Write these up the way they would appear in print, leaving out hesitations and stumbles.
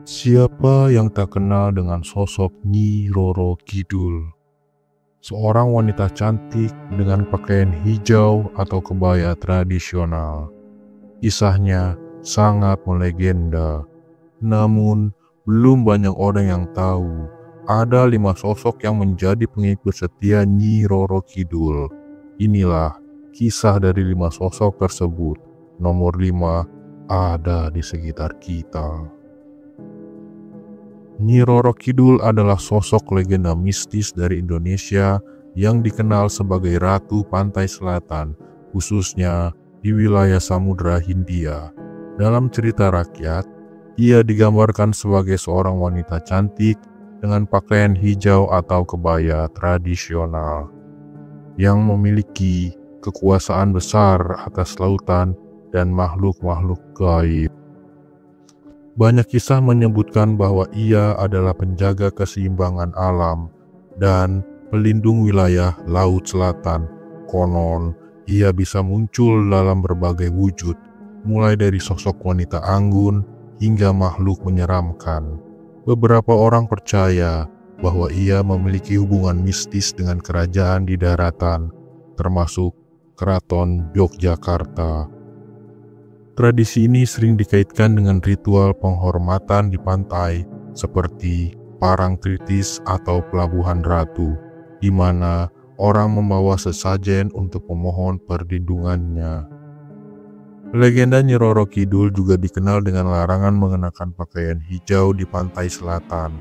Siapa yang tak kenal dengan sosok Nyi Roro Kidul? Seorang wanita cantik dengan pakaian hijau atau kebaya tradisional. Kisahnya sangat melegenda, namun belum banyak orang yang tahu ada 5 sosok yang menjadi pengikut setia Nyi Roro Kidul. Inilah kisah dari 5 sosok tersebut. Nomor 5 ada di sekitar kita. Nyi Roro Kidul adalah sosok legenda mistis dari Indonesia yang dikenal sebagai Ratu Pantai Selatan, khususnya di wilayah Samudra Hindia. Dalam cerita rakyat, ia digambarkan sebagai seorang wanita cantik dengan pakaian hijau atau kebaya tradisional yang memiliki kekuasaan besar atas lautan dan makhluk-makhluk gaib. Banyak kisah menyebutkan bahwa ia adalah penjaga keseimbangan alam dan pelindung wilayah Laut Selatan. Konon, ia bisa muncul dalam berbagai wujud, mulai dari sosok wanita anggun hingga makhluk menyeramkan. Beberapa orang percaya bahwa ia memiliki hubungan mistis dengan kerajaan di daratan, termasuk Keraton Yogyakarta. Tradisi ini sering dikaitkan dengan ritual penghormatan di pantai seperti Parangtritis atau Pelabuhan Ratu, di mana orang membawa sesajen untuk memohon perlindungannya. Legenda Nyi Roro Kidul juga dikenal dengan larangan mengenakan pakaian hijau di pantai selatan,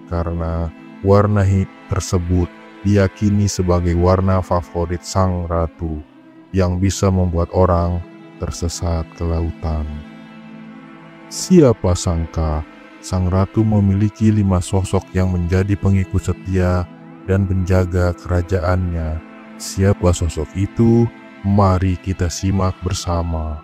karena warna tersebut diyakini sebagai warna favorit sang ratu yang bisa membuat orang tersesat ke lautan. Siapa sangka sang ratu memiliki 5 sosok yang menjadi pengikut setia dan penjaga kerajaannya. Siapa sosok itu? Mari kita simak bersama.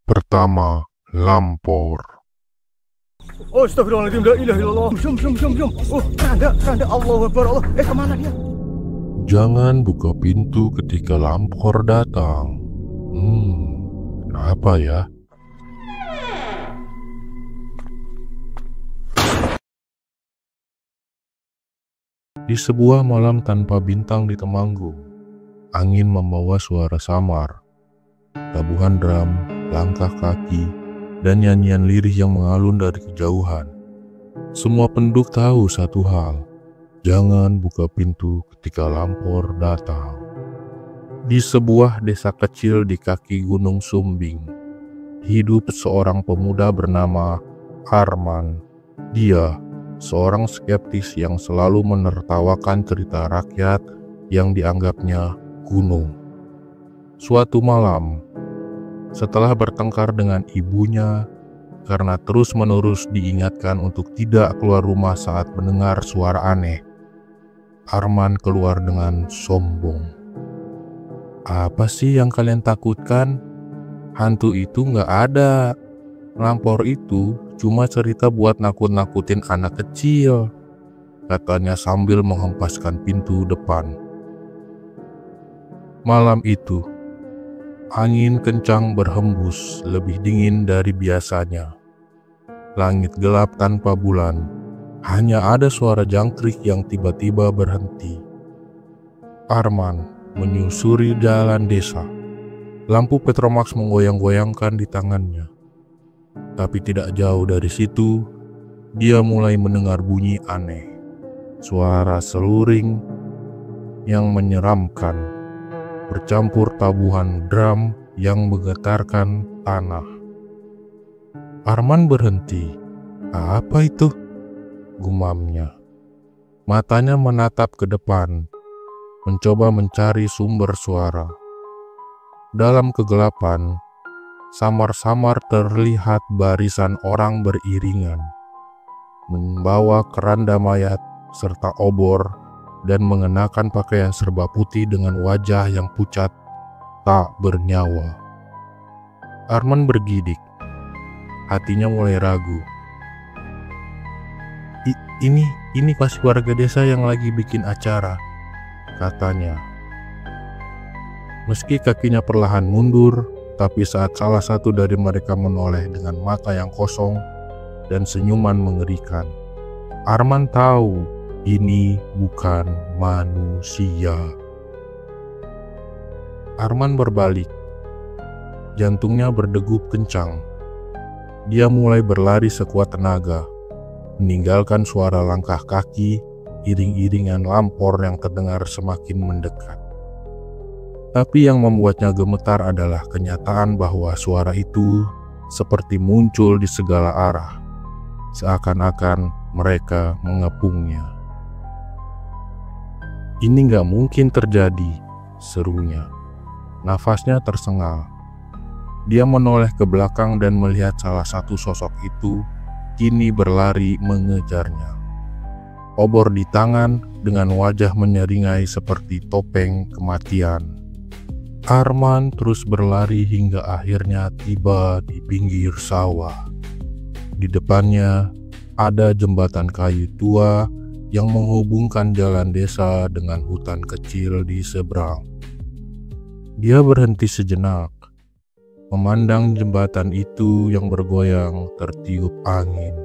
Pertama, Lampor. Oh, astagfirullahaladzim, la ilaha illallah. Syum. Oh, keranda, Allahu Akbar, Allah. Kemana dia? Jangan buka pintu ketika Lampor datang. Kenapa ya? Di sebuah malam tanpa bintang di Temanggung, angin membawa suara samar, tabuhan drum, langkah kaki, dan nyanyian lirih yang mengalun dari kejauhan. Semua penduduk tahu satu hal, jangan buka pintu ketika Lampor datang. Di sebuah desa kecil di kaki Gunung Sumbing, hidup seorang pemuda bernama Arman. Dia seorang skeptis yang selalu menertawakan cerita rakyat yang dianggapnya kuno. Suatu malam, setelah bertengkar dengan ibunya karena terus-menerus diingatkan untuk tidak keluar rumah saat mendengar suara aneh, Arman keluar dengan sombong. Apa sih yang kalian takutkan? Hantu itu nggak ada. Lampor itu cuma cerita buat nakut-nakutin anak kecil, katanya sambil menghempaskan pintu depan. Malam itu, angin kencang berhembus lebih dingin dari biasanya. Langit gelap tanpa bulan, hanya ada suara jangkrik yang tiba-tiba berhenti. Arman menyusuri jalan desa. Lampu Petromax menggoyang-goyangkan di tangannya. Tapi tidak jauh dari situ, dia mulai mendengar bunyi aneh. Suara seluring yang menyeramkan, bercampur tabuhan drum yang menggetarkan tanah. Arman berhenti. Apa itu? Gumamnya. Matanya menatap ke depan, mencoba mencari sumber suara. Dalam kegelapan, samar-samar terlihat barisan orang beriringan, membawa keranda mayat serta obor dan mengenakan pakaian serba putih dengan wajah yang pucat tak bernyawa. Arman bergidik. Hatinya mulai ragu. Ini pasti warga desa yang lagi bikin acara, katanya. Meski kakinya perlahan mundur, tapi saat salah satu dari mereka menoleh dengan mata yang kosong dan senyuman mengerikan, Arman tahu ini bukan manusia. Arman berbalik. Jantungnya berdegup kencang. Dia mulai berlari sekuat tenaga, meninggalkan suara langkah kaki, iring-iringan lampor yang terdengar semakin mendekat. Tapi yang membuatnya gemetar adalah kenyataan bahwa suara itu seperti muncul di segala arah, seakan-akan mereka mengepungnya. Ini gak mungkin terjadi, serunya. Nafasnya tersengal. Dia menoleh ke belakang dan melihat salah satu sosok itu kini berlari mengejarnya. Obor di tangan dengan wajah menyeringai seperti topeng kematian. Arman terus berlari hingga akhirnya tiba di pinggir sawah. Di depannya ada jembatan kayu tua yang menghubungkan jalan desa dengan hutan kecil di seberang. Dia berhenti sejenak, memandang jembatan itu yang bergoyang tertiup angin.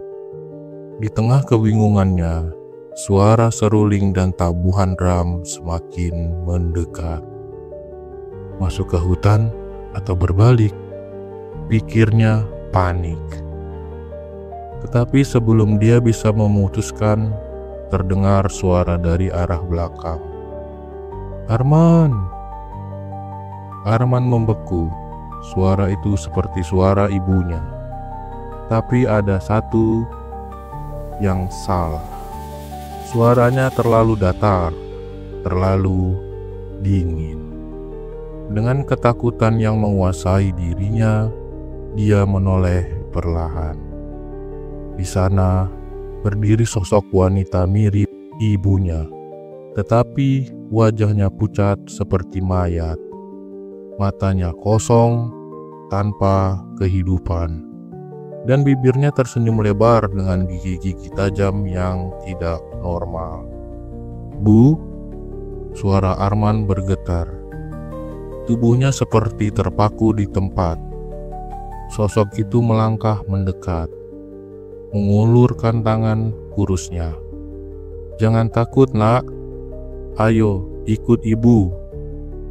Di tengah kebingungannya, suara seruling dan tabuhan drum semakin mendekat. Masuk ke hutan atau berbalik? Pikirnya panik. Tetapi sebelum dia bisa memutuskan, terdengar suara dari arah belakang. Arman! Arman membeku. Suara itu seperti suara ibunya. Tapi ada satu yang salah. Suaranya terlalu datar, terlalu dingin. Dengan ketakutan yang menguasai dirinya, dia menoleh perlahan. Di sana berdiri sosok wanita mirip ibunya, tetapi wajahnya pucat seperti mayat. Matanya kosong, tanpa kehidupan, dan bibirnya tersenyum lebar dengan gigi-gigi tajam yang tidak normal. "Bu," suara Arman bergetar. Tubuhnya seperti terpaku di tempat. Sosok itu melangkah mendekat, mengulurkan tangan kurusnya. "Jangan takut, nak. Ayo, ikut ibu,"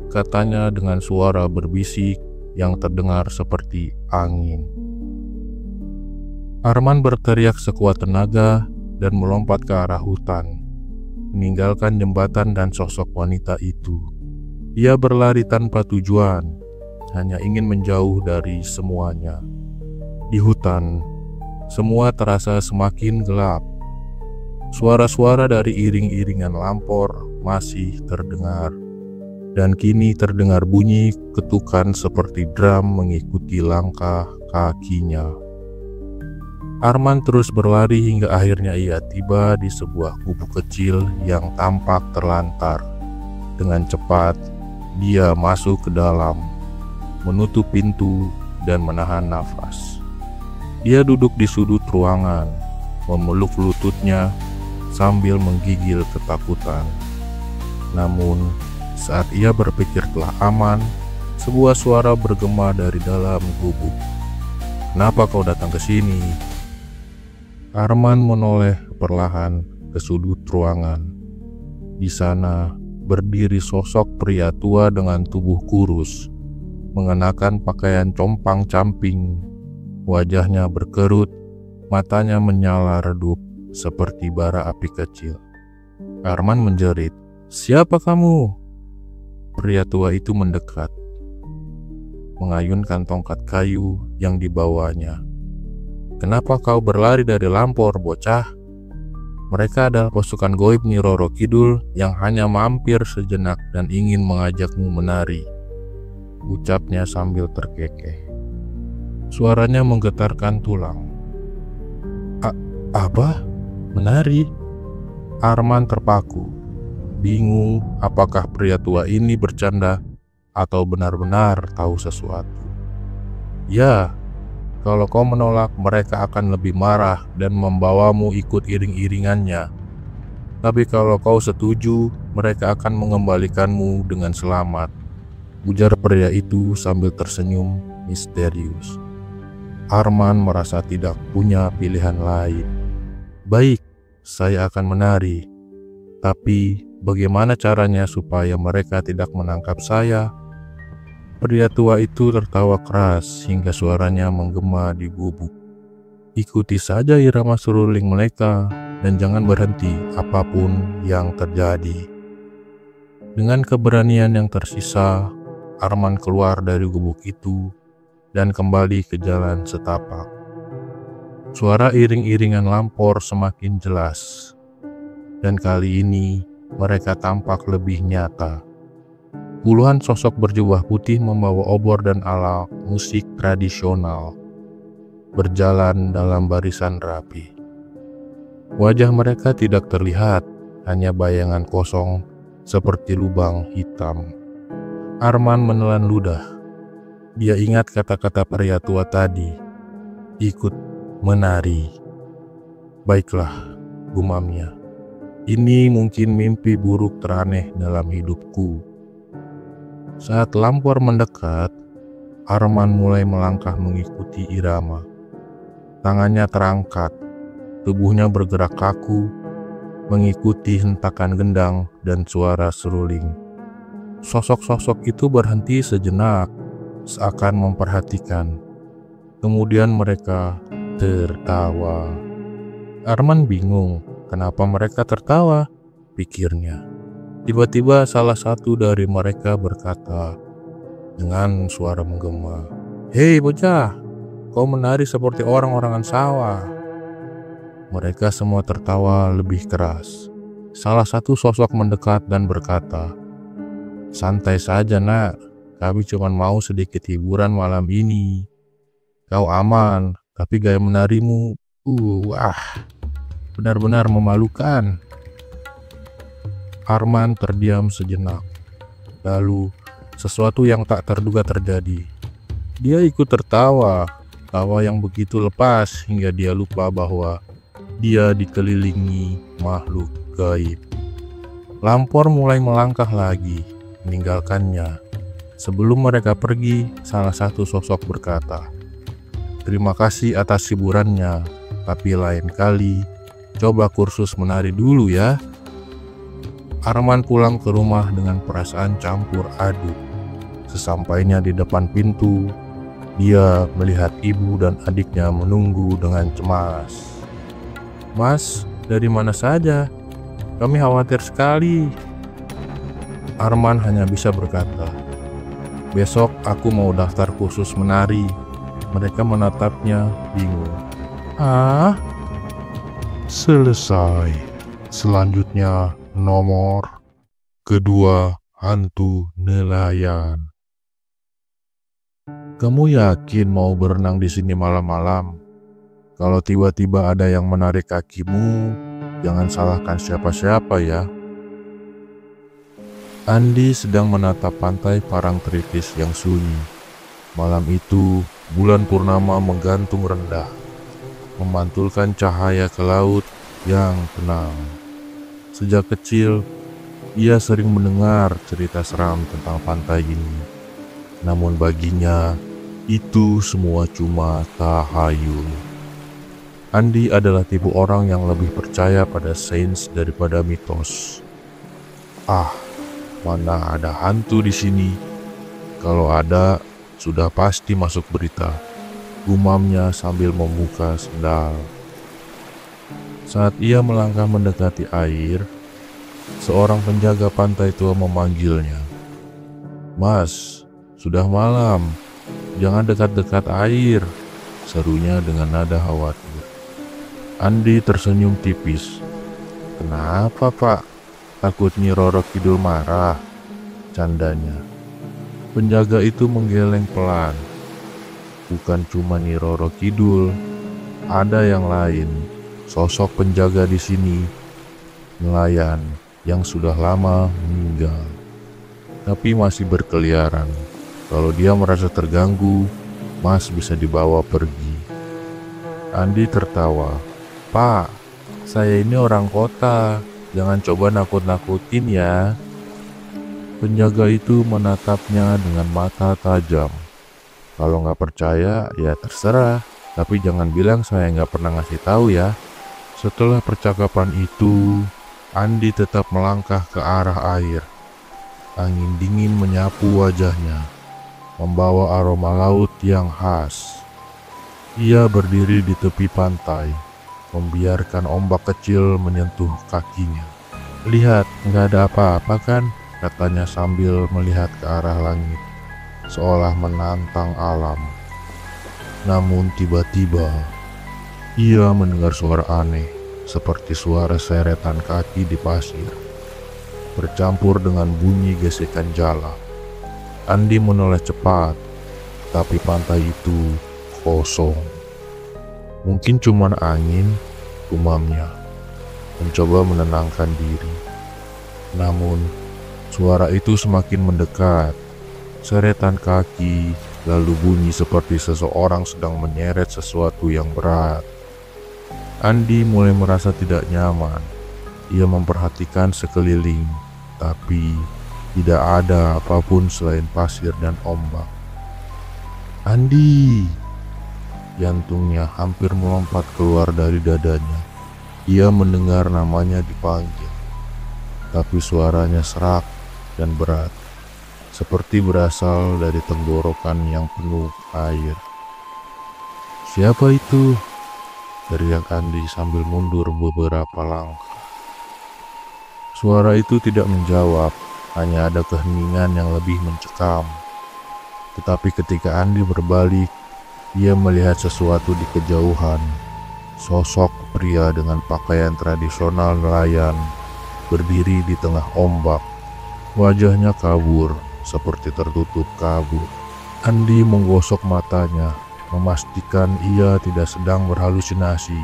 katanya dengan suara berbisik yang terdengar seperti angin. Arman berteriak sekuat tenaga dan melompat ke arah hutan, meninggalkan jembatan dan sosok wanita itu. Dia berlari tanpa tujuan, hanya ingin menjauh dari semuanya. Di hutan, semua terasa semakin gelap. Suara-suara dari iring-iringan lampor masih terdengar, dan kini terdengar bunyi ketukan seperti drum mengikuti langkah kakinya. Arman terus berlari hingga akhirnya ia tiba di sebuah gubuk kecil yang tampak terlantar. Dengan cepat, dia masuk ke dalam, menutup pintu dan menahan nafas. Dia duduk di sudut ruangan, memeluk lututnya sambil menggigil ketakutan. Namun, saat ia berpikir telah aman, sebuah suara bergema dari dalam gubuk. "Kenapa kau datang ke sini?" Arman menoleh perlahan ke sudut ruangan. Di sana berdiri sosok pria tua dengan tubuh kurus, mengenakan pakaian compang-camping. Wajahnya berkerut, matanya menyala redup seperti bara api kecil. Arman menjerit, "Siapa kamu?" Pria tua itu mendekat, mengayunkan tongkat kayu yang dibawanya. "Kenapa kau berlari dari lampor, bocah? Mereka adalah pasukan goib Nyi Roro Kidul yang hanya mampir sejenak dan ingin mengajakmu menari," ucapnya sambil terkekeh. Suaranya menggetarkan tulang. "Apa? Menari?" Arman terpaku, bingung apakah pria tua ini bercanda atau benar-benar tahu sesuatu. Ya, kalau kau menolak, mereka akan lebih marah dan membawamu ikut iring-iringannya. Tapi kalau kau setuju, mereka akan mengembalikanmu dengan selamat, ujar pria itu sambil tersenyum misterius. Arman merasa tidak punya pilihan lain. Baik, saya akan menari. Tapi bagaimana caranya supaya mereka tidak menangkap saya? Pria tua itu tertawa keras hingga suaranya menggema di gubuk. Ikuti saja irama seruling mereka dan jangan berhenti apapun yang terjadi. Dengan keberanian yang tersisa, Arman keluar dari gubuk itu dan kembali ke jalan setapak. Suara iring-iringan lampor semakin jelas, dan kali ini mereka tampak lebih nyata. Puluhan sosok berjubah putih membawa obor dan alat musik tradisional, berjalan dalam barisan rapi. Wajah mereka tidak terlihat, hanya bayangan kosong seperti lubang hitam. Arman menelan ludah. Dia ingat kata-kata pria tua tadi, ikut menari. Baiklah, gumamnya. Ini mungkin mimpi buruk teraneh dalam hidupku. Saat lampor mendekat, Arman mulai melangkah mengikuti irama. Tangannya terangkat, tubuhnya bergerak kaku, mengikuti hentakan gendang dan suara seruling. Sosok-sosok itu berhenti sejenak, seakan memperhatikan. Kemudian mereka tertawa. Arman bingung, kenapa mereka tertawa, pikirnya. Tiba-tiba salah satu dari mereka berkata dengan suara menggema, "Hei bocah, kau menari seperti orang-orangan sawah." Mereka semua tertawa lebih keras. Salah satu sosok mendekat dan berkata, "Santai saja nak, kami cuma mau sedikit hiburan malam ini. Kau aman, tapi gaya menarimu, benar-benar memalukan." Arman terdiam sejenak. Lalu, sesuatu yang tak terduga terjadi. Dia ikut tertawa, tawa yang begitu lepas hingga dia lupa bahwa dia dikelilingi makhluk gaib. Lampor mulai melangkah lagi, meninggalkannya. Sebelum mereka pergi, salah satu sosok berkata, "Terima kasih atas hiburannya, tapi lain kali coba kursus menari dulu ya." Arman pulang ke rumah dengan perasaan campur aduk. Sesampainya di depan pintu, dia melihat ibu dan adiknya menunggu dengan cemas. "Mas, dari mana saja? Kami khawatir sekali." Arman hanya bisa berkata, "Besok aku mau daftar kursus menari." Mereka menatapnya bingung. "Ah?" Selesai. Selanjutnya nomor kedua, hantu nelayan. Kamu yakin mau berenang di sini malam-malam? Kalau tiba-tiba ada yang menarik kakimu, jangan salahkan siapa-siapa ya. Andi sedang menatap pantai Parangtritis yang sunyi. Malam itu, bulan purnama menggantung rendah, memantulkan cahaya ke laut yang tenang. Sejak kecil, ia sering mendengar cerita seram tentang pantai ini. Namun baginya, itu semua cuma tahayul. Andi adalah tipe orang yang lebih percaya pada sains daripada mitos. Mana ada hantu di sini? Kalau ada, sudah pasti masuk berita, gumamnya sambil membuka sendal. Saat ia melangkah mendekati air, seorang penjaga pantai tua memanggilnya. "Mas, sudah malam, jangan dekat-dekat air," serunya dengan nada khawatir. Andi tersenyum tipis. "Kenapa pak? Takut Nyi Roro Kidul marah?" candanya. Penjaga itu menggeleng pelan. "Bukan cuma Nyi Roro Kidul, ada yang lain. Sosok penjaga di sini, nelayan yang sudah lama meninggal, tapi masih berkeliaran. Kalau dia merasa terganggu, Mas bisa dibawa pergi. Andi tertawa. Pak, saya ini orang kota, jangan coba nakut-nakutin ya. Penjaga itu menatapnya dengan mata tajam. Kalau nggak percaya, ya terserah. Tapi jangan bilang saya nggak pernah ngasih tahu ya. Setelah percakapan itu, Andi tetap melangkah ke arah air. Angin dingin menyapu wajahnya, membawa aroma laut yang khas. Ia berdiri di tepi pantai, membiarkan ombak kecil menyentuh kakinya. Lihat, nggak ada apa-apa kan? Katanya sambil melihat ke arah langit, seolah menantang alam. Namun tiba-tiba, ia mendengar suara aneh, seperti suara seretan kaki di pasir, bercampur dengan bunyi gesekan jala. Andi menoleh cepat, tapi pantai itu kosong. Mungkin cuma angin, gumamnya, mencoba menenangkan diri. Namun, suara itu semakin mendekat. Seretan kaki lalu bunyi seperti seseorang sedang menyeret sesuatu yang berat. Andi mulai merasa tidak nyaman. Ia memperhatikan sekeliling, tapi tidak ada apapun selain pasir dan ombak. Andi! Jantungnya hampir melompat keluar dari dadanya. Ia mendengar namanya dipanggil, tapi suaranya serak dan berat, seperti berasal dari tenggorokan yang penuh air. Siapa itu? Teriak Andi sambil mundur beberapa langkah. Suara itu tidak menjawab, hanya ada keheningan yang lebih mencekam. Tetapi ketika Andi berbalik, ia melihat sesuatu di kejauhan. Sosok pria dengan pakaian tradisional nelayan berdiri di tengah ombak. Wajahnya kabur, seperti tertutup kabut. Andi menggosok matanya, memastikan ia tidak sedang berhalusinasi.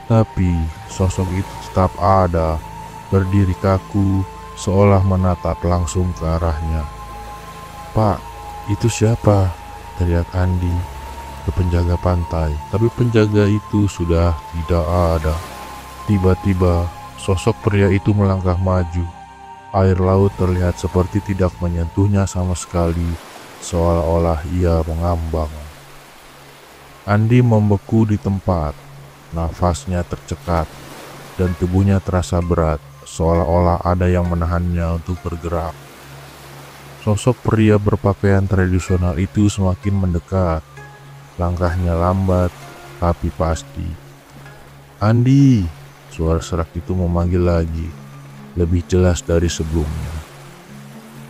Tapi sosok itu tetap ada, berdiri kaku, seolah menatap langsung ke arahnya. Pak, itu siapa? Teriak Andi ke penjaga pantai, tapi penjaga itu sudah tidak ada. Tiba-tiba, sosok pria itu melangkah maju. Air laut terlihat seperti tidak menyentuhnya sama sekali, seolah-olah ia mengambang. Andi membeku di tempat, nafasnya tercekat, dan tubuhnya terasa berat, seolah-olah ada yang menahannya untuk bergerak. Sosok pria berpakaian tradisional itu semakin mendekat. Langkahnya lambat, tapi pasti. Andi! Suara serak itu memanggil lagi, lebih jelas dari sebelumnya.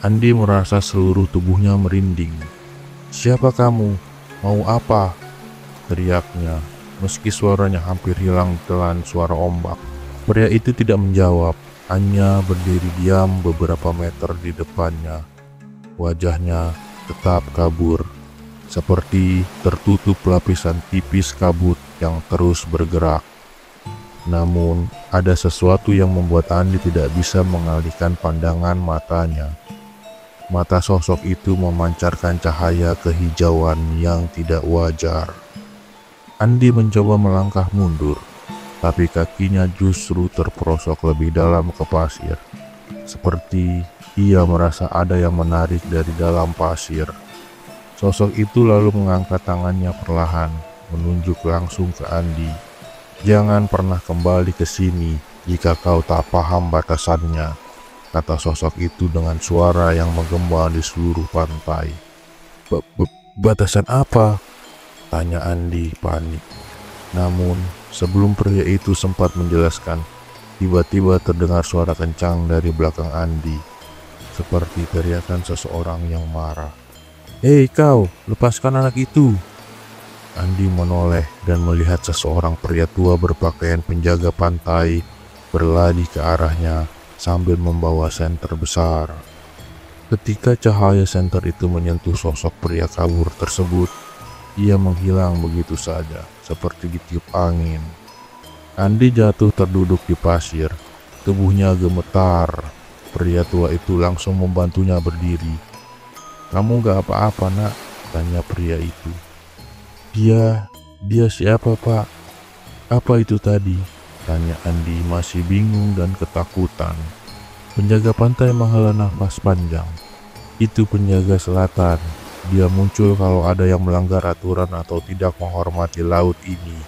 Andi merasa seluruh tubuhnya merinding. Siapa kamu? Mau apa? Teriaknya, meski suaranya hampir hilang telan suara ombak. Pria itu tidak menjawab, hanya berdiri diam beberapa meter di depannya. Wajahnya tetap kabur, seperti tertutup lapisan tipis kabut yang terus bergerak. Namun, ada sesuatu yang membuat Andi tidak bisa mengalihkan pandangan matanya. Mata sosok itu memancarkan cahaya kehijauan yang tidak wajar. Andi mencoba melangkah mundur, tapi kakinya justru terperosok lebih dalam ke pasir. Seperti ia merasa ada yang menarik dari dalam pasir. Sosok itu lalu mengangkat tangannya perlahan, menunjuk langsung ke Andi. Jangan pernah kembali ke sini jika kau tak paham batasannya, kata sosok itu dengan suara yang menggema di seluruh pantai. Batasan apa? Tanya Andi panik. Namun, sebelum pria itu sempat menjelaskan, tiba-tiba terdengar suara kencang dari belakang Andi, seperti teriakan seseorang yang marah. Hei kau, lepaskan anak itu. Andi menoleh dan melihat seseorang pria tua berpakaian penjaga pantai berlari ke arahnya sambil membawa senter besar. Ketika cahaya senter itu menyentuh sosok pria kabur tersebut, ia menghilang begitu saja, seperti ditiup angin. Andi jatuh terduduk di pasir, tubuhnya gemetar. Pria tua itu langsung membantunya berdiri. Kamu gak apa-apa nak? Tanya pria itu. Dia siapa, Pak? Apa itu tadi? Tanya Andi masih bingung dan ketakutan. Penjaga pantai menghela nafas panjang. Itu penjaga selatan. Dia muncul kalau ada yang melanggar aturan atau tidak menghormati laut ini.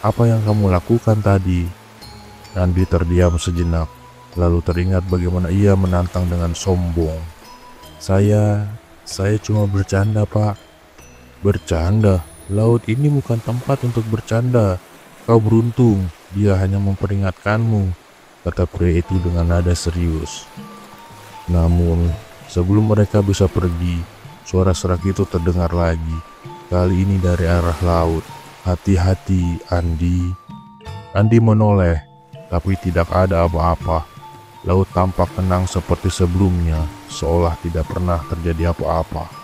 Apa yang kamu lakukan tadi? Andi terdiam sejenak, lalu teringat bagaimana ia menantang dengan sombong. Saya cuma bercanda, Pak. Bercanda? Laut ini bukan tempat untuk bercanda. Kau beruntung, dia hanya memperingatkanmu, kata pria itu dengan nada serius. Namun, sebelum mereka bisa pergi, suara serak itu terdengar lagi. Kali ini dari arah laut. Hati-hati, Andi. Andi menoleh, tapi tidak ada apa-apa. Laut tampak tenang seperti sebelumnya, seolah tidak pernah terjadi apa-apa.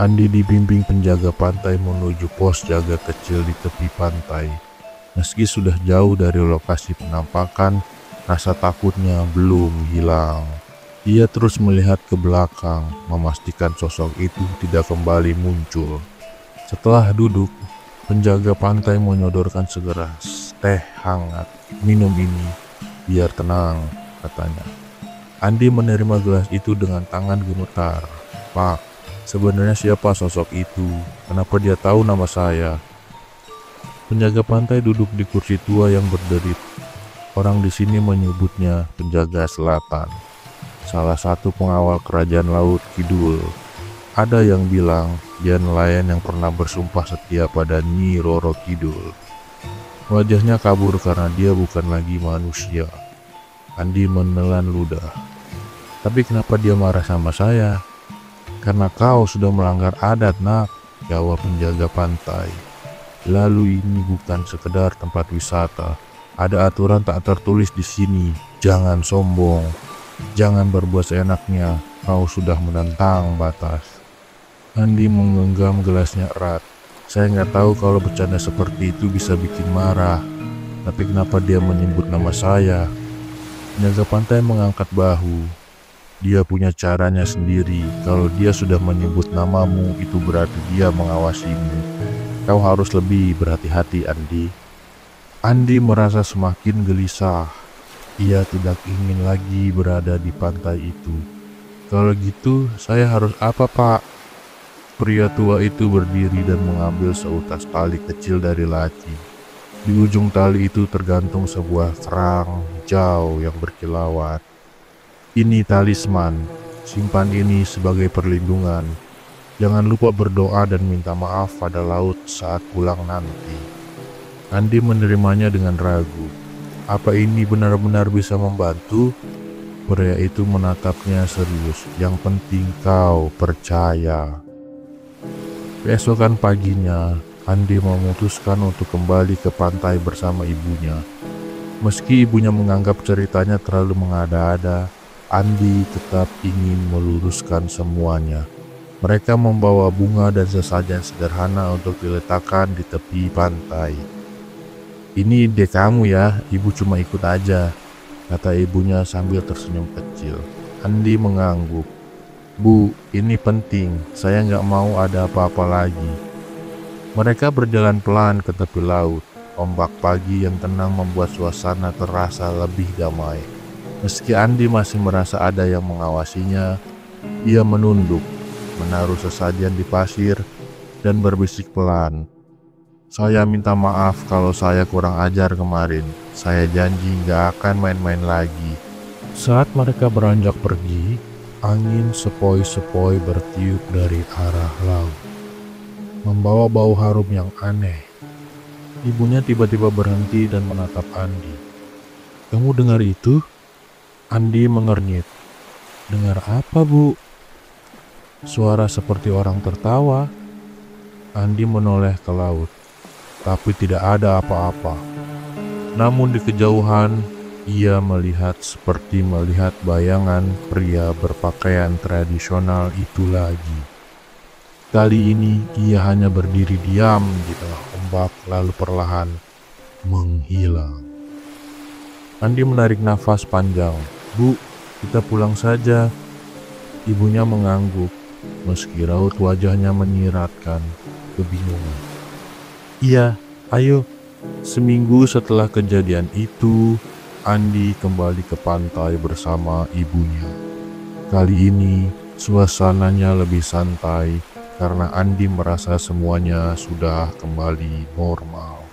Andi dibimbing penjaga pantai menuju pos jaga kecil di tepi pantai. Meski sudah jauh dari lokasi penampakan, rasa takutnya belum hilang. Ia terus melihat ke belakang, memastikan sosok itu tidak kembali muncul. Setelah duduk, penjaga pantai menyodorkan segelas teh hangat. Minum ini, biar tenang, katanya. Andi menerima gelas itu dengan tangan gemetar. Pak, sebenarnya siapa sosok itu? Kenapa dia tahu nama saya? Penjaga pantai duduk di kursi tua yang berderit. Orang di sini menyebutnya penjaga selatan. Salah satu pengawal kerajaan laut Kidul. Ada yang bilang dia nelayan yang pernah bersumpah setia pada Nyi Roro Kidul. Wajahnya kabur karena dia bukan lagi manusia. Andi menelan ludah. Tapi kenapa dia marah sama saya? Karena kau sudah melanggar adat, nak, jawab penjaga pantai. Lalu ini bukan sekedar tempat wisata. Ada aturan tak tertulis di sini. Jangan sombong. Jangan berbuat seenaknya. Kau sudah menentang batas. Andi menggenggam gelasnya erat. Saya nggak tahu kalau bercanda seperti itu bisa bikin marah. Tapi kenapa dia menyebut nama saya? Penjaga pantai mengangkat bahu. Dia punya caranya sendiri. Kalau dia sudah menyebut namamu, itu berarti dia mengawasimu. Kau harus lebih berhati-hati, Andi. Andi merasa semakin gelisah. Ia tidak ingin lagi berada di pantai itu. Kalau gitu, saya harus apa, Pak? Pria tua itu berdiri dan mengambil seutas tali kecil dari laci. Di ujung tali itu tergantung sebuah kerang hijau yang berkilauan. Ini talisman. Simpan ini sebagai perlindungan. Jangan lupa berdoa dan minta maaf pada laut saat pulang nanti. Andi menerimanya dengan ragu. Apa ini benar-benar bisa membantu? Pria itu menatapnya serius. Yang penting kau percaya. Keesokan paginya, Andi memutuskan untuk kembali ke pantai bersama ibunya. Meski ibunya menganggap ceritanya terlalu mengada-ada, Andi tetap ingin meluruskan semuanya. Mereka membawa bunga dan sesajen sederhana untuk diletakkan di tepi pantai. Ini ide kamu ya, ibu cuma ikut aja, kata ibunya sambil tersenyum kecil. Andi mengangguk. Bu, ini penting, saya nggak mau ada apa-apa lagi. Mereka berjalan pelan ke tepi laut. Ombak pagi yang tenang membuat suasana terasa lebih damai. Meski Andi masih merasa ada yang mengawasinya, ia menunduk, menaruh sesajen di pasir, dan berbisik pelan. Saya minta maaf kalau saya kurang ajar kemarin. Saya janji gak akan main-main lagi. Saat mereka beranjak pergi, angin sepoi-sepoi bertiup dari arah laut, membawa bau harum yang aneh. Ibunya tiba-tiba berhenti dan menatap Andi. Kamu dengar itu? Andi mengernyit. Dengar apa, Bu? Suara seperti orang tertawa. Andi menoleh ke laut, tapi tidak ada apa-apa. Namun di kejauhan, ia melihat seperti melihat bayangan pria berpakaian tradisional itu lagi. Kali ini ia hanya berdiri diam di tengah ombak lalu perlahan menghilang. Andi menarik nafas panjang. Bu, kita pulang saja. Ibunya mengangguk, meski raut wajahnya menyiratkan kebingungan. Iya, ayo. Seminggu setelah kejadian itu, Andi kembali ke pantai bersama ibunya. Kali ini, suasananya lebih santai karena Andi merasa semuanya sudah kembali normal.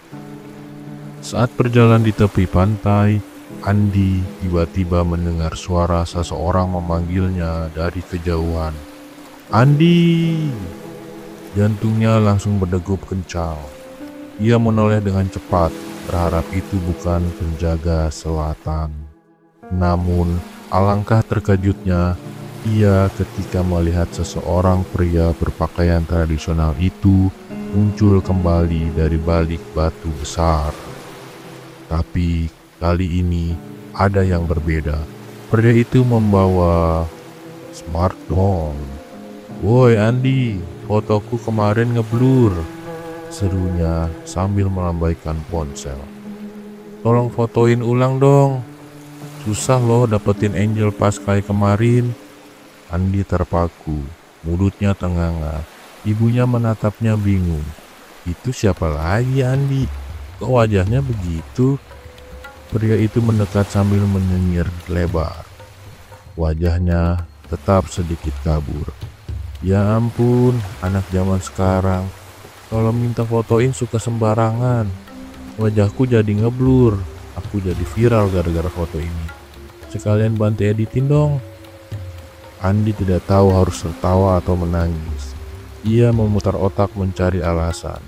Saat berjalan di tepi pantai, Andi tiba-tiba mendengar suara seseorang memanggilnya dari kejauhan. "Andi!" Jantungnya langsung berdegup kencang. Ia menoleh dengan cepat, berharap itu bukan penjaga selatan. Namun, alangkah terkejutnya ia ketika melihat seseorang pria berpakaian tradisional itu muncul kembali dari balik batu besar. Tapi kali ini ada yang berbeda. Pria itu membawa smartphone. "Woi Andi, fotoku kemarin ngeblur," serunya sambil melambaikan ponsel. "Tolong fotoin ulang dong. Susah loh dapetin angel pas kayak kemarin." Andi terpaku, mulutnya tenganga. Ibunya menatapnya bingung. "Itu siapa lagi Andi? Kok wajahnya begitu?" Pria itu mendekat sambil menyengir lebar. Wajahnya tetap sedikit kabur. "Ya ampun, anak zaman sekarang. Kalau minta fotoin suka sembarangan. Wajahku jadi ngeblur. Aku jadi viral gara-gara foto ini. Sekalian bantu editin dong." Andi tidak tahu harus tertawa atau menangis. Ia memutar otak mencari alasan.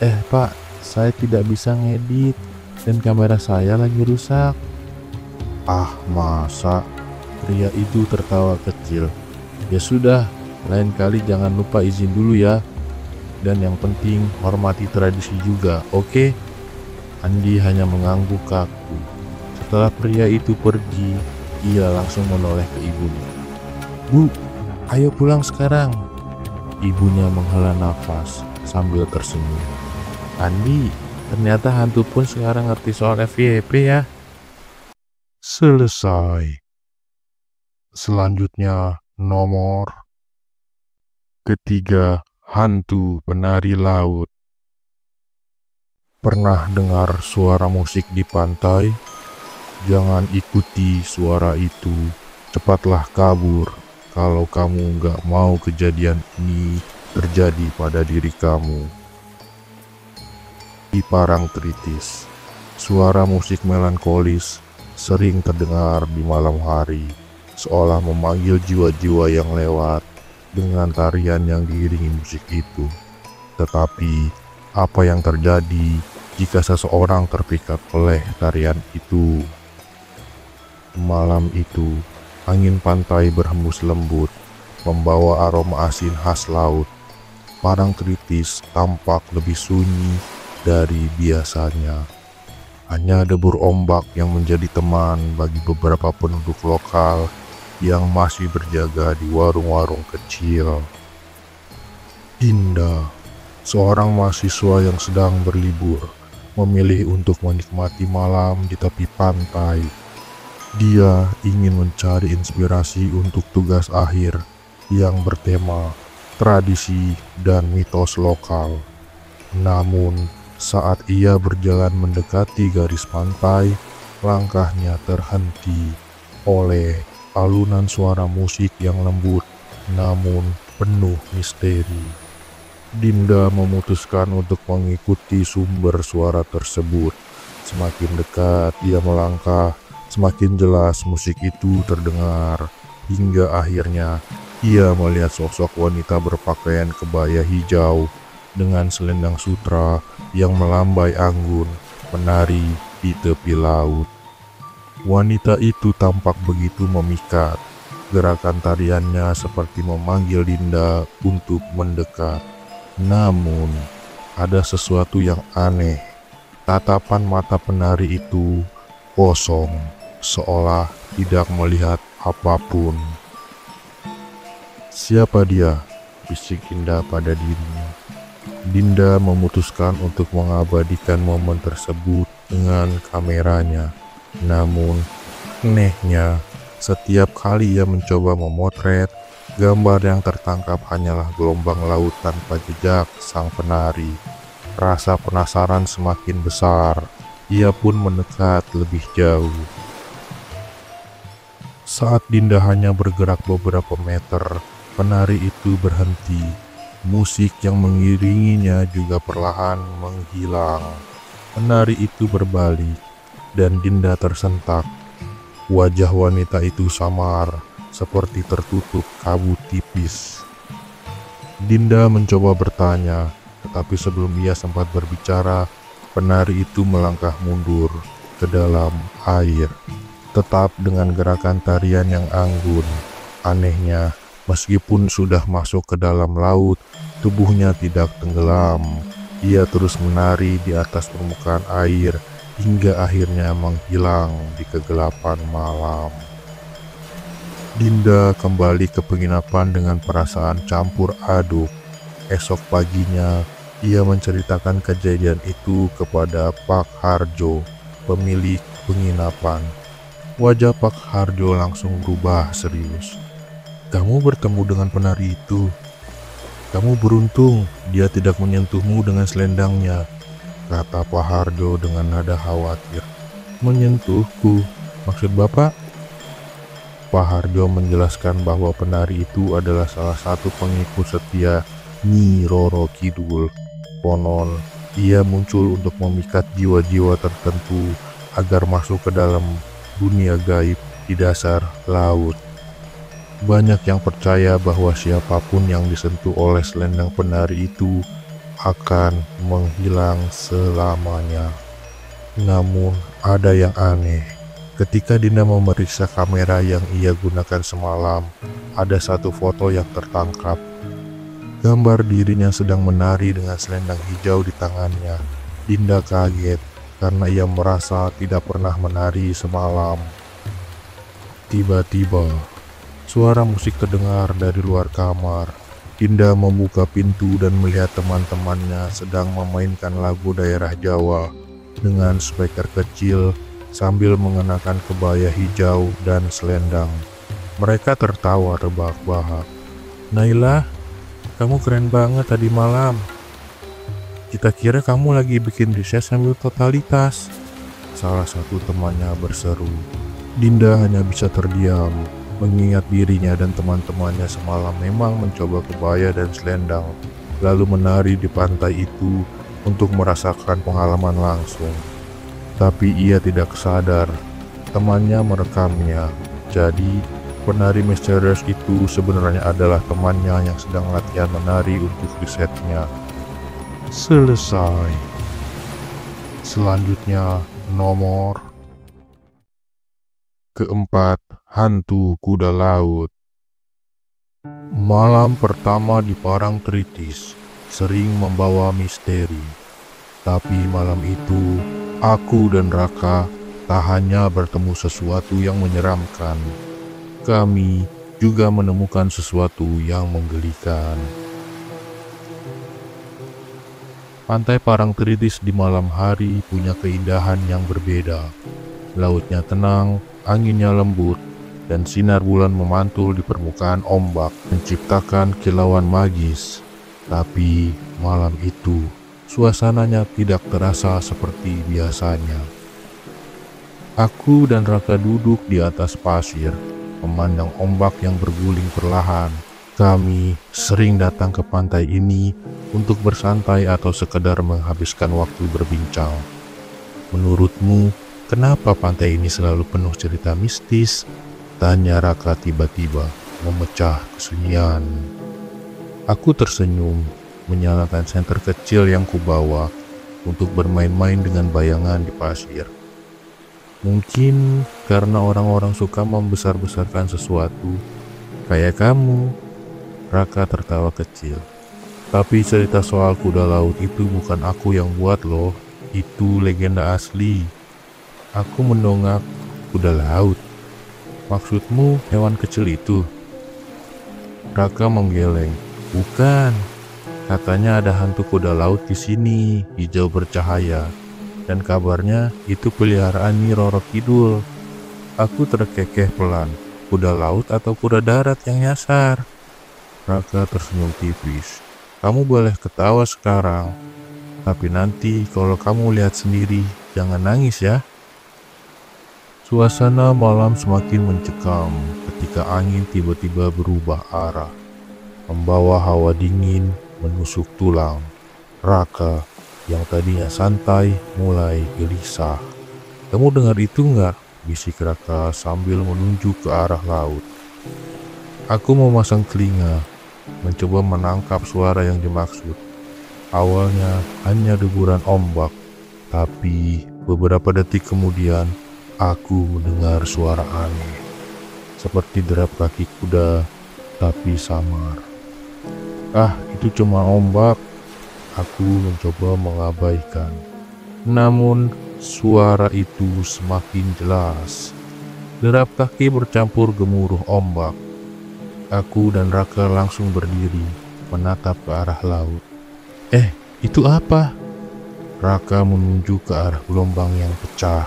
Pak, saya tidak bisa ngedit dan kamera saya lagi rusak." "Ah, masa?" Pria itu tertawa kecil. "Ya sudah, lain kali jangan lupa izin dulu ya. Dan yang penting hormati tradisi juga, oke?" Andi hanya mengangguk kaku. Setelah pria itu pergi, ia langsung menoleh ke ibunya. "Bu, ayo pulang sekarang." Ibunya menghela nafas sambil tersenyum. "Andi, ternyata hantu pun sekarang ngerti soal FYP ya." Selesai. Selanjutnya nomor ketiga, hantu penari laut. Pernah dengar suara musik di pantai? Jangan ikuti suara itu. Cepatlah kabur kalau kamu nggak mau kejadian ini terjadi pada diri kamu. Di Parangtritis, suara musik melankolis sering terdengar di malam hari, seolah memanggil jiwa-jiwa yang lewat dengan tarian yang diiringi musik itu. Tetapi, apa yang terjadi jika seseorang terpikat oleh tarian itu? Malam itu, angin pantai berhembus lembut, membawa aroma asin khas laut. Parangtritis tampak lebih sunyi dari biasanya. Hanya debur ombak yang menjadi teman bagi beberapa penduduk lokal yang masih berjaga di warung-warung kecil. Dinda, seorang mahasiswa yang sedang berlibur, memilih untuk menikmati malam di tepi pantai. Dia ingin mencari inspirasi untuk tugas akhir yang bertema tradisi dan mitos lokal. Namun, saat ia berjalan mendekati garis pantai, langkahnya terhenti oleh alunan suara musik yang lembut namun penuh misteri. Dinda memutuskan untuk mengikuti sumber suara tersebut. Semakin dekat ia melangkah, semakin jelas musik itu terdengar, hingga akhirnya ia melihat sosok wanita berpakaian kebaya hijau dengan selendang sutra yang melambai anggun menari di tepi laut. Wanita itu tampak begitu memikat. Gerakan tariannya seperti memanggil Dinda untuk mendekat. Namun, ada sesuatu yang aneh. Tatapan mata penari itu kosong, seolah tidak melihat apapun. "Siapa dia?" bisik Dinda pada dirinya. Dinda memutuskan untuk mengabadikan momen tersebut dengan kameranya. Namun, anehnya, setiap kali ia mencoba memotret, gambar yang tertangkap hanyalah gelombang laut tanpa jejak sang penari. Rasa penasaran semakin besar. Ia pun mendekat lebih jauh. Saat Dinda hanya bergerak beberapa meter, penari itu berhenti. Musik yang mengiringinya juga perlahan menghilang. Penari itu berbalik, dan Dinda tersentak. Wajah wanita itu samar, seperti tertutup kabut tipis. Dinda mencoba bertanya, tetapi sebelum ia sempat berbicara, penari itu melangkah mundur ke dalam air, tetap dengan gerakan tarian yang anggun. Anehnya, meskipun sudah masuk ke dalam laut, tubuhnya tidak tenggelam. Ia terus menari di atas permukaan air hingga akhirnya menghilang di kegelapan malam. Dinda kembali ke penginapan dengan perasaan campur aduk. Esok paginya, ia menceritakan kejadian itu kepada Pak Harjo, pemilik penginapan. Wajah Pak Harjo langsung berubah serius. "Kamu bertemu dengan penari itu. Kamu beruntung, dia tidak menyentuhmu dengan selendangnya," kata Pak Harjo dengan nada khawatir. "Menyentuhku? Maksud Bapak?" Pak Harjo menjelaskan bahwa penari itu adalah salah satu pengikut setia Nyi Roro Kidul. Konon, ia muncul untuk memikat jiwa-jiwa tertentu agar masuk ke dalam dunia gaib di dasar laut. Banyak yang percaya bahwa siapapun yang disentuh oleh selendang penari itu akan menghilang selamanya. Namun, ada yang aneh. Ketika Dinda memeriksa kamera yang ia gunakan semalam, ada satu foto yang tertangkap. Gambar dirinya sedang menari dengan selendang hijau di tangannya. Dinda kaget karena ia merasa tidak pernah menari semalam. Tiba-tiba, suara musik terdengar dari luar kamar. Dinda membuka pintu dan melihat teman-temannya sedang memainkan lagu daerah Jawa dengan speaker kecil sambil mengenakan kebaya hijau dan selendang. Mereka tertawa terbahak-bahak. "Naila, kamu keren banget tadi malam. Kita kira kamu lagi bikin riset sambil totalitas," salah satu temannya berseru. Dinda hanya bisa terdiam, mengingat dirinya dan teman-temannya semalam memang mencoba kebaya dan selendang, lalu menari di pantai itu untuk merasakan pengalaman langsung. Tapi ia tidak sadar, temannya merekamnya. Jadi, penari misterius itu sebenarnya adalah temannya yang sedang latihan menari untuk risetnya. Selesai. Selanjutnya, nomor keempat, hantu kuda laut. Malam pertama di Parangtritis sering membawa misteri. Tapi malam itu, aku dan Raka tak hanya bertemu sesuatu yang menyeramkan. Kami juga menemukan sesuatu yang menggelikan. Pantai Parangtritis di malam hari punya keindahan yang berbeda. Lautnya tenang, anginnya lembut, dan sinar bulan memantul di permukaan ombak, menciptakan kilauan magis. Tapi malam itu, suasananya tidak terasa seperti biasanya. Aku dan Raka duduk di atas pasir, memandang ombak yang berguling perlahan. Kami sering datang ke pantai ini untuk bersantai atau sekedar menghabiskan waktu berbincang. Menurutmu, kenapa pantai ini selalu penuh cerita mistis? Tanya Raka tiba-tiba, memecah kesunyian. Aku tersenyum, menyalakan senter kecil yang kubawa untuk bermain-main dengan bayangan di pasir. Mungkin karena orang-orang suka membesar-besarkan sesuatu, kayak kamu. Raka tertawa kecil. Tapi cerita soal kuda laut itu bukan aku yang buat loh, itu legenda asli. Aku mendongak. Kuda laut? Maksudmu hewan kecil itu? Raka menggeleng. Bukan. Katanya ada hantu kuda laut di sini, hijau bercahaya. Dan kabarnya itu peliharaan Nyi Roro Kidul. Aku terkekeh pelan. Kuda laut atau kuda darat yang nyasar? Raka tersenyum tipis. Kamu boleh ketawa sekarang. Tapi nanti kalau kamu lihat sendiri, jangan nangis ya. Suasana malam semakin mencekam ketika angin tiba-tiba berubah arah, membawa hawa dingin menusuk tulang. Raka yang tadinya santai mulai gelisah. "Kamu dengar itu nggak?" bisik Raka sambil menunjuk ke arah laut. Aku memasang telinga, mencoba menangkap suara yang dimaksud. Awalnya hanya deburan ombak, tapi beberapa detik kemudian aku mendengar suara aneh, seperti derap kaki kuda, tapi samar. "Ah, itu cuma ombak." Aku mencoba mengabaikan. Namun, suara itu semakin jelas. Derap kaki bercampur gemuruh ombak. Aku dan Raka langsung berdiri, menatap ke arah laut. Itu apa?" Raka menunjuk ke arah gelombang yang pecah,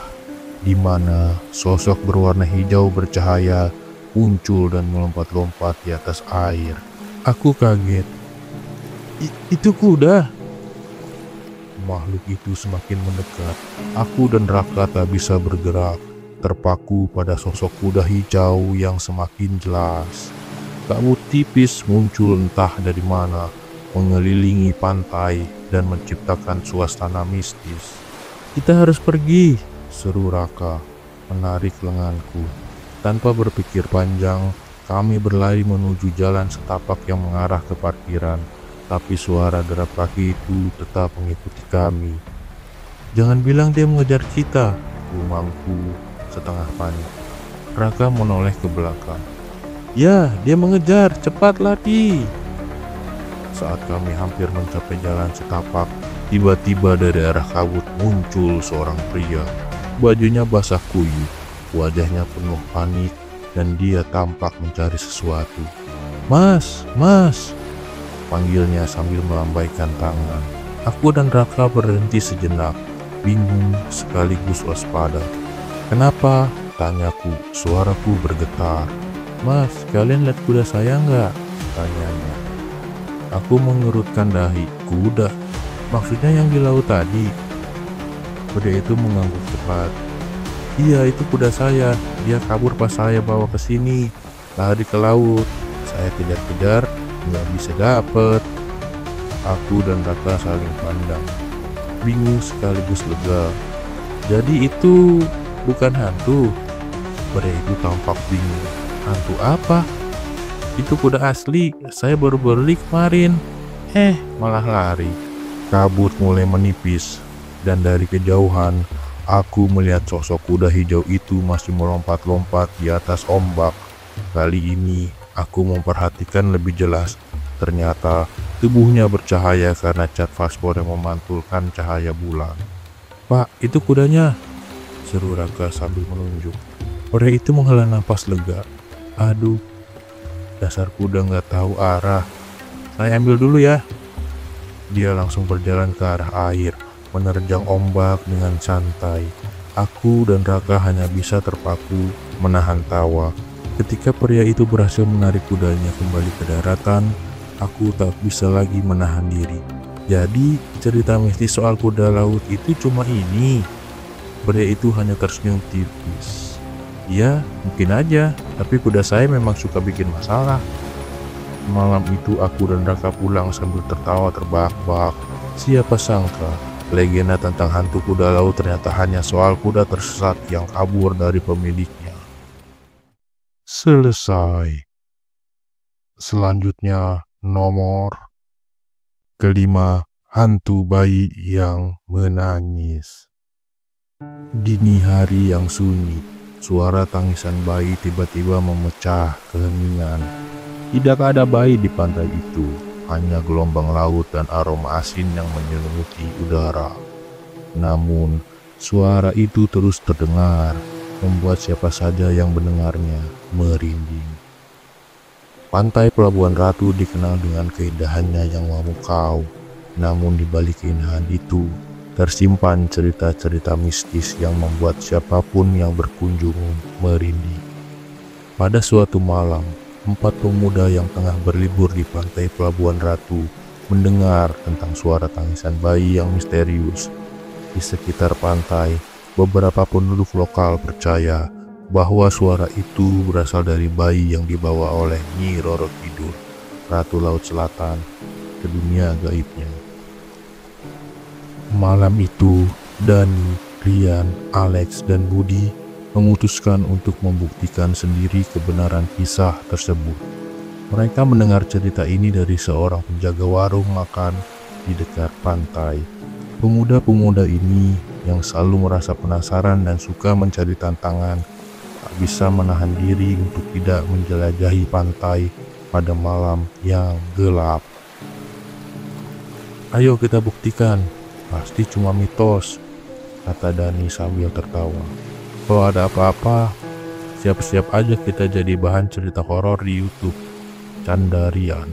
di mana sosok berwarna hijau bercahaya muncul dan melompat-lompat di atas air. Aku kaget. Itu kuda." Makhluk itu semakin mendekat. Aku dan Raka tak bisa bergerak, terpaku pada sosok kuda hijau yang semakin jelas. Kabut tipis muncul entah dari mana, mengelilingi pantai dan menciptakan suasana mistis. "Kita harus pergi," seru Raka, menarik lenganku. Tanpa berpikir panjang, kami berlari menuju jalan setapak yang mengarah ke parkiran. Tapi suara derap kaki itu tetap mengikuti kami. "Jangan bilang dia mengejar kita," gumamku setengah panik. Raka menoleh ke belakang. "Ya, dia mengejar, cepat lari." Saat kami hampir mencapai jalan setapak, tiba-tiba dari arah kabut muncul seorang pria. Bajunya basah kuyup, wajahnya penuh panik, dan dia tampak mencari sesuatu. Mas!" panggilnya sambil melambaikan tangan. Aku dan Raka berhenti sejenak, bingung sekaligus waspada. "Kenapa?" tanyaku, suaraku bergetar. "Mas, kalian lihat kuda saya nggak?" tanyanya. Aku mengerutkan dahi. "Kuda? Maksudnya yang di laut tadi?" Pria itu mengangguk cepat. "Iya, itu kuda saya. Dia kabur pas saya bawa ke sini. Lari ke laut. Saya kejar-kejar, nggak bisa dapet." Aku dan Raka saling pandang, bingung sekaligus lega. "Jadi itu bukan hantu?" Pria itu tampak bingung. "Hantu apa?" "Itu kuda asli, saya baru beli kemarin." Malah lari. Kabut mulai menipis, dan dari kejauhan aku melihat sosok kuda hijau itu masih melompat-lompat di atas ombak. Kali ini aku memperhatikan lebih jelas. Ternyata tubuhnya bercahaya karena cat fosfor yang memantulkan cahaya bulan. "Pak, itu kudanya," seru Raka sambil menunjuk. Pria itu menghela napas lega. "Aduh, dasar kuda nggak tahu arah. Saya ambil dulu ya." Dia langsung berjalan ke arah air, menerjang ombak dengan santai. Aku dan Raka hanya bisa terpaku menahan tawa. Ketika pria itu berhasil menarik kudanya kembali ke daratan, aku tak bisa lagi menahan diri. Jadi cerita mistis soal kuda laut itu cuma ini. Pria itu hanya tersenyum tipis. "Ya, mungkin aja, tapi kuda saya memang suka bikin masalah." Malam itu aku dan Raka pulang sambil tertawa terbahak-bahak. Siapa sangka legenda tentang hantu kuda laut ternyata hanya soal kuda tersesat yang kabur dari pemiliknya. Selesai. Selanjutnya nomor kelima, hantu bayi yang menangis. Dini hari yang sunyi, suara tangisan bayi tiba-tiba memecah keheningan. Tidak ada bayi di pantai itu, hanya gelombang laut dan aroma asin yang menyelimuti udara. Namun, suara itu terus terdengar, membuat siapa saja yang mendengarnya merinding. Pantai Pelabuhan Ratu dikenal dengan keindahannya yang memukau. Namun di balik keindahan itu, tersimpan cerita-cerita mistis yang membuat siapapun yang berkunjung merinding. Pada suatu malam, 4 pemuda yang tengah berlibur di pantai Pelabuhan Ratu mendengar tentang suara tangisan bayi yang misterius. Di sekitar pantai, beberapa penduduk lokal percaya bahwa suara itu berasal dari bayi yang dibawa oleh Nyi Roro Kidul, Ratu Laut Selatan, ke dunia gaibnya. Malam itu, Dani, Rian, Alex, dan Budi memutuskan untuk membuktikan sendiri kebenaran kisah tersebut. Mereka mendengar cerita ini dari seorang penjaga warung makan di dekat pantai. Pemuda-pemuda ini yang selalu merasa penasaran dan suka mencari tantangan tak bisa menahan diri untuk tidak menjelajahi pantai pada malam yang gelap. "Ayo kita buktikan, pasti cuma mitos," kata Dani sambil tertawa. "Kalau ada apa-apa, siap-siap aja kita jadi bahan cerita horor di YouTube," canda Rian.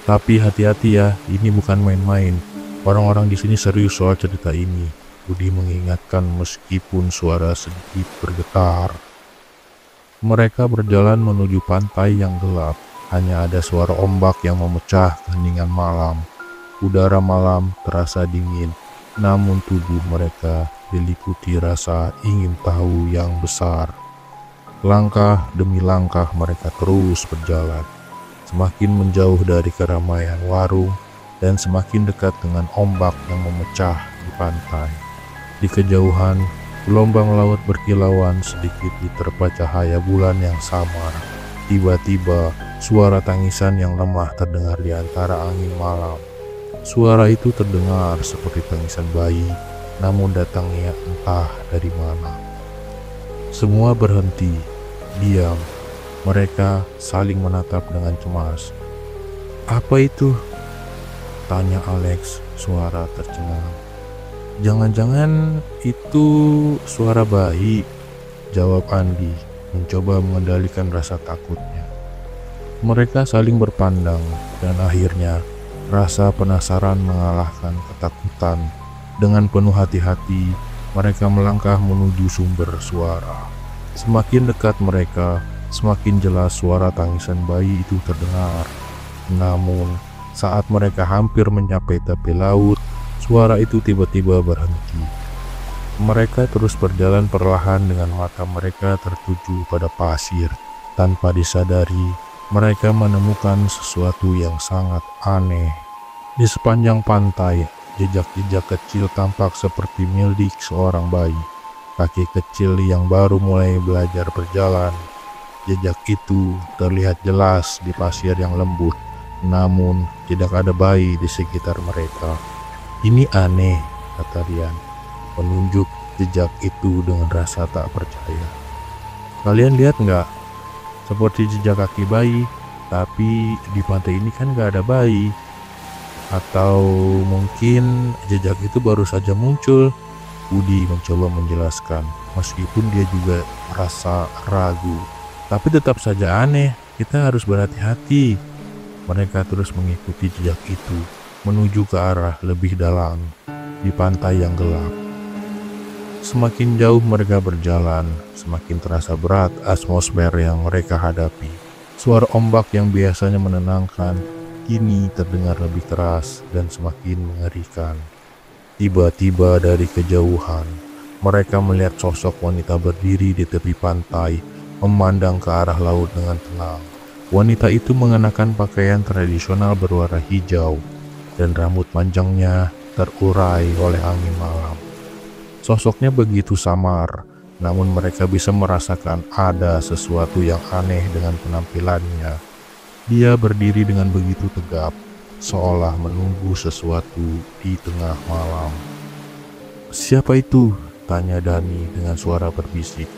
"Tapi hati-hati ya, ini bukan main-main. Orang-orang di sini serius soal cerita ini," Budi mengingatkan meskipun suara sedikit bergetar. Mereka berjalan menuju pantai yang gelap. Hanya ada suara ombak yang memecah keheningan malam. Udara malam terasa dingin, namun tubuh mereka diliputi rasa ingin tahu yang besar. Langkah demi langkah mereka terus berjalan, semakin menjauh dari keramaian warung dan semakin dekat dengan ombak yang memecah di pantai. Di kejauhan, gelombang laut berkilauan sedikit diterpa cahaya bulan yang samar. Tiba-tiba, suara tangisan yang lemah terdengar di antara angin malam. Suara itu terdengar seperti tangisan bayi, namun datangnya entah dari mana. Semua berhenti, diam. Mereka saling menatap dengan cemas. "Apa itu?" tanya Alex, suara tercengang. "Jangan-jangan itu suara bayi," jawab Andi, mencoba mengendalikan rasa takutnya. Mereka saling berpandang, dan akhirnya rasa penasaran mengalahkan ketakutan. Dengan penuh hati-hati, mereka melangkah menuju sumber suara. Semakin dekat mereka, semakin jelas suara tangisan bayi itu terdengar. Namun, saat mereka hampir mencapai tepi laut, suara itu tiba-tiba berhenti. Mereka terus berjalan perlahan dengan mata mereka tertuju pada pasir. Tanpa disadari, mereka menemukan sesuatu yang sangat aneh. Di sepanjang pantai, jejak-jejak kecil tampak seperti milik seorang bayi. Kaki kecil yang baru mulai belajar berjalan. Jejak itu terlihat jelas di pasir yang lembut. Namun, tidak ada bayi di sekitar mereka. "Ini aneh," kata Rian, menunjuk jejak itu dengan rasa tak percaya. "Kalian lihat nggak? Seperti jejak kaki bayi, tapi di pantai ini kan nggak ada bayi. Atau mungkin jejak itu baru saja muncul?" Budi mencoba menjelaskan, meskipun dia juga merasa ragu. "Tapi tetap saja aneh, kita harus berhati-hati." Mereka terus mengikuti jejak itu, menuju ke arah lebih dalam, di pantai yang gelap. Semakin jauh mereka berjalan, semakin terasa berat atmosfer yang mereka hadapi. Suara ombak yang biasanya menenangkan, kini terdengar lebih keras dan semakin mengerikan. Tiba-tiba dari kejauhan, mereka melihat sosok wanita berdiri di tepi pantai, memandang ke arah laut dengan tenang. Wanita itu mengenakan pakaian tradisional berwarna hijau, dan rambut panjangnya terurai oleh angin malam. Sosoknya begitu samar, namun mereka bisa merasakan ada sesuatu yang aneh dengan penampilannya. Dia berdiri dengan begitu tegap, seolah menunggu sesuatu di tengah malam. "Siapa itu?" tanya Dani dengan suara berbisik.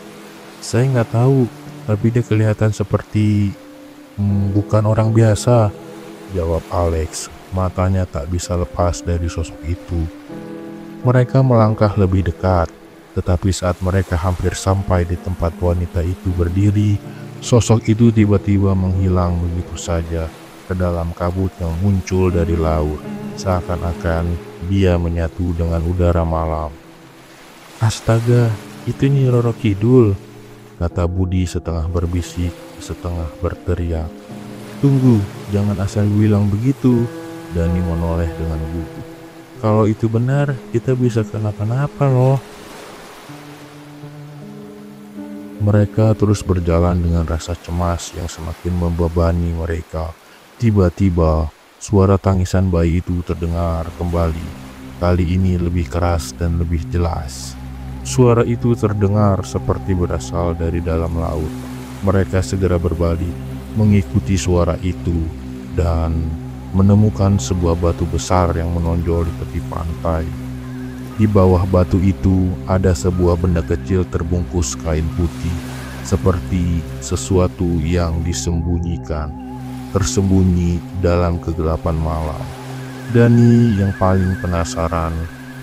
"Saya nggak tahu, tapi dia kelihatan seperti bukan orang biasa," jawab Alex. Matanya tak bisa lepas dari sosok itu. Mereka melangkah lebih dekat, tetapi saat mereka hampir sampai di tempat wanita itu berdiri, sosok itu tiba-tiba menghilang begitu saja ke dalam kabut yang muncul dari laut, seakan-akan dia menyatu dengan udara malam. "Astaga, itu Nyi Roro Kidul," kata Budi setengah berbisik, setengah berteriak. "Tunggu, jangan asal bilang begitu," Dani menoleh dengan gugup. Kalau itu benar, kita bisa kenapa-napa loh. Mereka terus berjalan dengan rasa cemas yang semakin membebani mereka. Tiba-tiba, suara tangisan bayi itu terdengar kembali. Kali ini lebih keras dan lebih jelas. Suara itu terdengar seperti berasal dari dalam laut. Mereka segera berbalik, mengikuti suara itu, dan menemukan sebuah batu besar yang menonjol di tepi pantai. Di bawah batu itu ada sebuah benda kecil terbungkus kain putih, seperti sesuatu yang disembunyikan, tersembunyi dalam kegelapan malam. Dani yang paling penasaran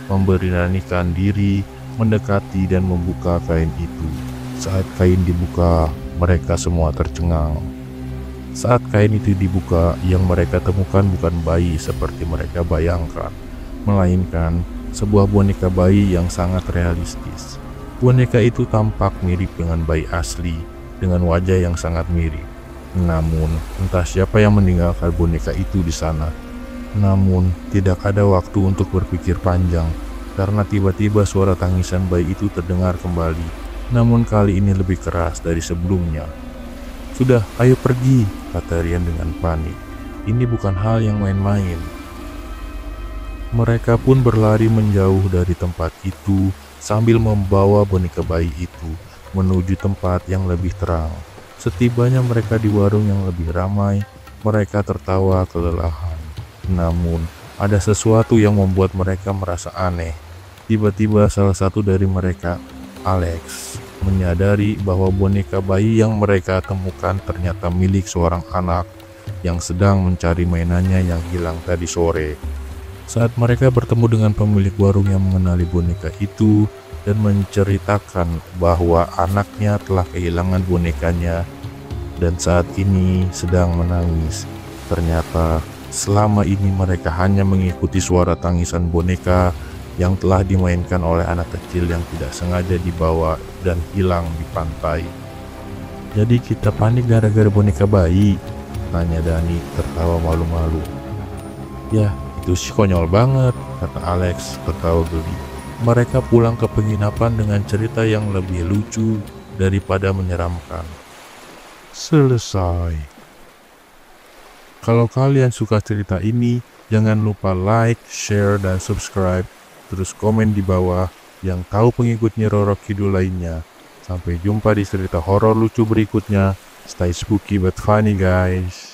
memberanikan diri mendekati dan membuka kain itu. Saat kain dibuka, mereka semua tercengang. Saat kain itu dibuka, yang mereka temukan bukan bayi seperti mereka bayangkan, melainkan sebuah boneka bayi yang sangat realistis. Boneka itu tampak mirip dengan bayi asli, dengan wajah yang sangat mirip. Namun, entah siapa yang meninggalkan boneka itu di sana. Namun, tidak ada waktu untuk berpikir panjang, karena tiba-tiba suara tangisan bayi itu terdengar kembali. Namun kali ini lebih keras dari sebelumnya. "Sudah, ayo pergi," kata Rian dengan panik. "Ini bukan hal yang main-main." Mereka pun berlari menjauh dari tempat itu sambil membawa boneka bayi itu menuju tempat yang lebih terang. Setibanya mereka di warung yang lebih ramai, mereka tertawa kelelahan. Namun, ada sesuatu yang membuat mereka merasa aneh. Tiba-tiba salah satu dari mereka, Alex, menyadari bahwa boneka bayi yang mereka temukan ternyata milik seorang anak yang sedang mencari mainannya yang hilang tadi sore. Saat mereka bertemu dengan pemilik warung yang mengenali boneka itu dan menceritakan bahwa anaknya telah kehilangan bonekanya dan saat ini sedang menangis. Ternyata selama ini mereka hanya mengikuti suara tangisan boneka yang telah dimainkan oleh anak kecil yang tidak sengaja dibawa dan hilang di pantai. "Jadi kita panik gara-gara boneka bayi?" tanya Dani tertawa malu-malu. "Ya, itu sih konyol banget," kata Alex tertawa geli. Mereka pulang ke penginapan dengan cerita yang lebih lucu daripada menyeramkan. Selesai. Kalau kalian suka cerita ini, jangan lupa like, share, dan subscribe. Terus komen di bawah yang tahu pengikutnya Roro Kidul lainnya. Sampai jumpa di cerita horor lucu berikutnya. Stay spooky but funny guys.